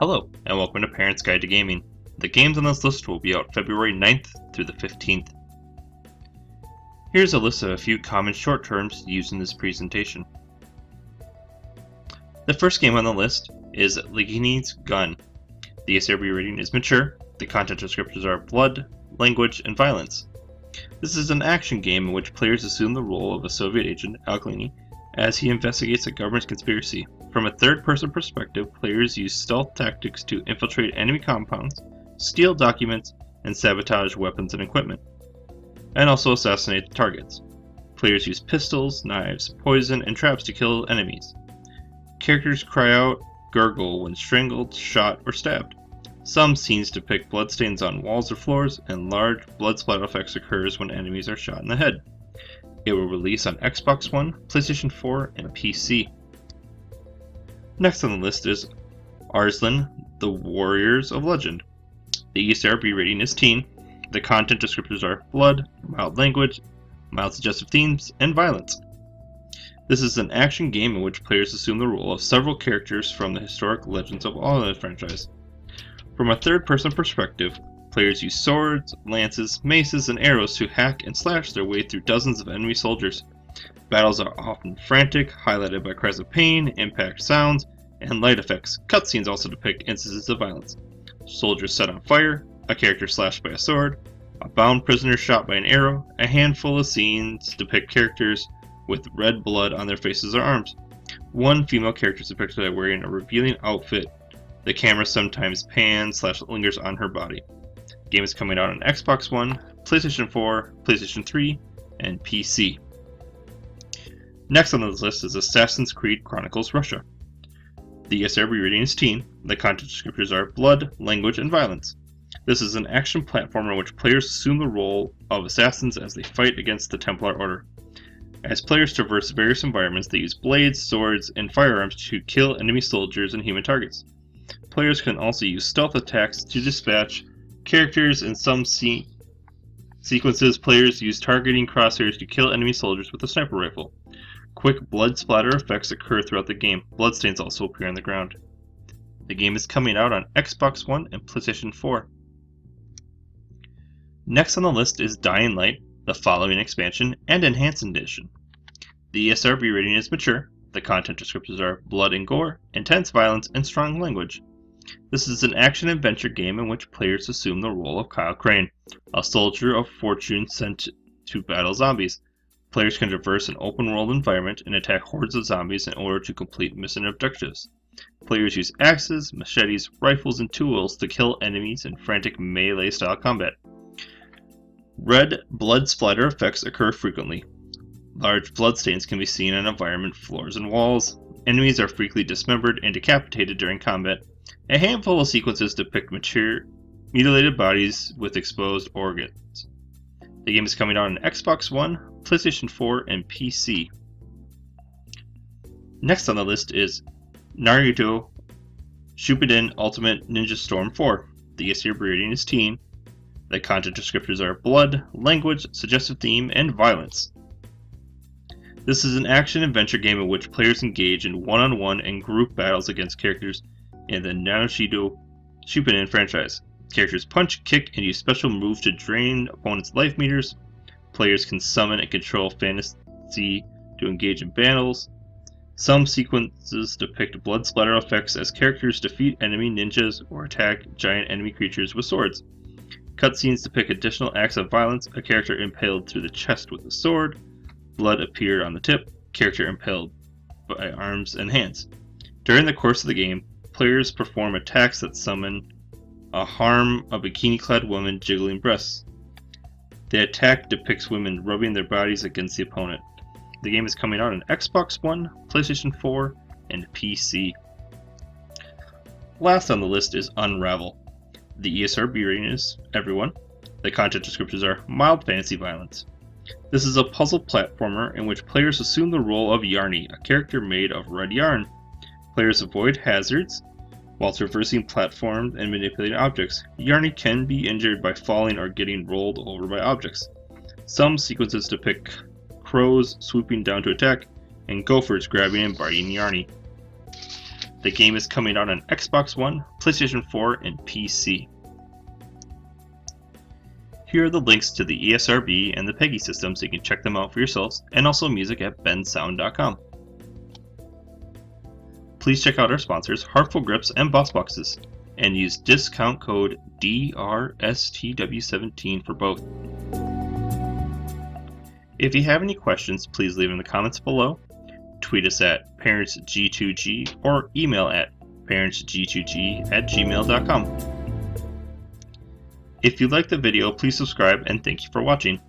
Hello, and welcome to Parents Guide to Gaming. The games on this list will be out February 9th through the 15th. Here's a list of a few common short terms used in this presentation. The first game on the list is Legini's Gun. The SRB rating is mature. The content descriptors are blood, language, and violence. This is an action game in which players assume the role of a Soviet agent, Alglini, as he investigates a government conspiracy. From a third-person perspective, players use stealth tactics to infiltrate enemy compounds, steal documents, and sabotage weapons and equipment, and also assassinate the targets. Players use pistols, knives, poison, and traps to kill enemies. Characters cry out, gurgle when strangled, shot, or stabbed. Some scenes depict bloodstains on walls or floors, and large blood splatter effects occurs when enemies are shot in the head. It will release on Xbox One, PlayStation 4, and PC. Next on the list is Arslan, The Warriors of Legend. The ESRB rating is teen. The content descriptors are blood, mild language, mild suggestive themes, and violence. This is an action game in which players assume the role of several characters from the historic legends of all of the franchise. From a third-person perspective, players use swords, lances, maces, and arrows to hack and slash their way through dozens of enemy soldiers. Battles are often frantic, highlighted by cries of pain, impact sounds, and light effects. Cutscenes also depict instances of violence. Soldiers set on fire, a character slashed by a sword, a bound prisoner shot by an arrow. A handful of scenes depict characters with red blood on their faces or arms. One female character is depicted as wearing a revealing outfit. The camera sometimes pans / lingers on her body. The game is coming out on Xbox One, PlayStation 4, PlayStation 3, and PC. Next on the list is Assassin's Creed Chronicles Russia. The ESRB rating is teen. The content descriptors are blood, language, and violence. This is an action platformer in which players assume the role of assassins as they fight against the Templar Order. As players traverse various environments, they use blades, swords, and firearms to kill enemy soldiers and human targets. Players can also use stealth attacks to dispatch characters. In some sequences, players use targeting crosshairs to kill enemy soldiers with a sniper rifle. Quick blood splatter effects occur throughout the game. Bloodstains also appear on the ground. The game is coming out on Xbox One and PlayStation 4. Next on the list is Dying Light, the following expansion and enhanced edition. The ESRB rating is mature. The content descriptors are blood and gore, intense violence, and strong language. This is an action-adventure game in which players assume the role of Kyle Crane, a soldier of fortune sent to battle zombies. Players can traverse an open-world environment and attack hordes of zombies in order to complete mission objectives. Players use axes, machetes, rifles, and tools to kill enemies in frantic melee-style combat. Red blood splatter effects occur frequently. Large bloodstains can be seen on environment floors and walls. Enemies are frequently dismembered and decapitated during combat. A handful of sequences depict mutilated bodies with exposed organs. The game is coming out on Xbox One, PlayStation 4, and PC. Next on the list is Naruto Shippuden Ultimate Ninja Storm 4. The ESRB rating is teen. The content descriptors are blood, language, suggestive theme, and violence. This is an action-adventure game in which players engage in one-on-one and group battles against characters in the Naruto Shippuden franchise. Characters punch, kick, and use special moves to drain opponents' life meters. Players can summon and control fantasy to engage in battles. Some sequences depict blood splatter effects as characters defeat enemy ninjas or attack giant enemy creatures with swords. Cutscenes depict additional acts of violence, a character impaled through the chest with a sword, blood appeared on the tip, character impaled by arms and hands. During the course of the game, players perform attacks that summon a bikini-clad woman jiggling breasts. The attack depicts women rubbing their bodies against the opponent. The game is coming out on Xbox One, PlayStation 4, and PC. Last on the list is Unravel. The ESRB rating is everyone. The content descriptors are mild fantasy violence. This is a puzzle platformer in which players assume the role of Yarny, a character made of red yarn. Players avoid hazards while traversing platforms and manipulating objects. Yarny can be injured by falling or getting rolled over by objects. Some sequences depict crows swooping down to attack, and gophers grabbing and biting Yarny. The game is coming out on Xbox One, PlayStation 4, and PC. Here are the links to the ESRB and the PEGI system so you can check them out for yourselves, and also music at bensound.com. Please check out our sponsors, Heartful Grips and Boss Boxes, and use discount code DRSTW17 for both. If you have any questions, please leave them in the comments below, tweet us at parentsg2g, or email at parentsg2g@gmail.com. If you liked the video, please subscribe, and thank you for watching.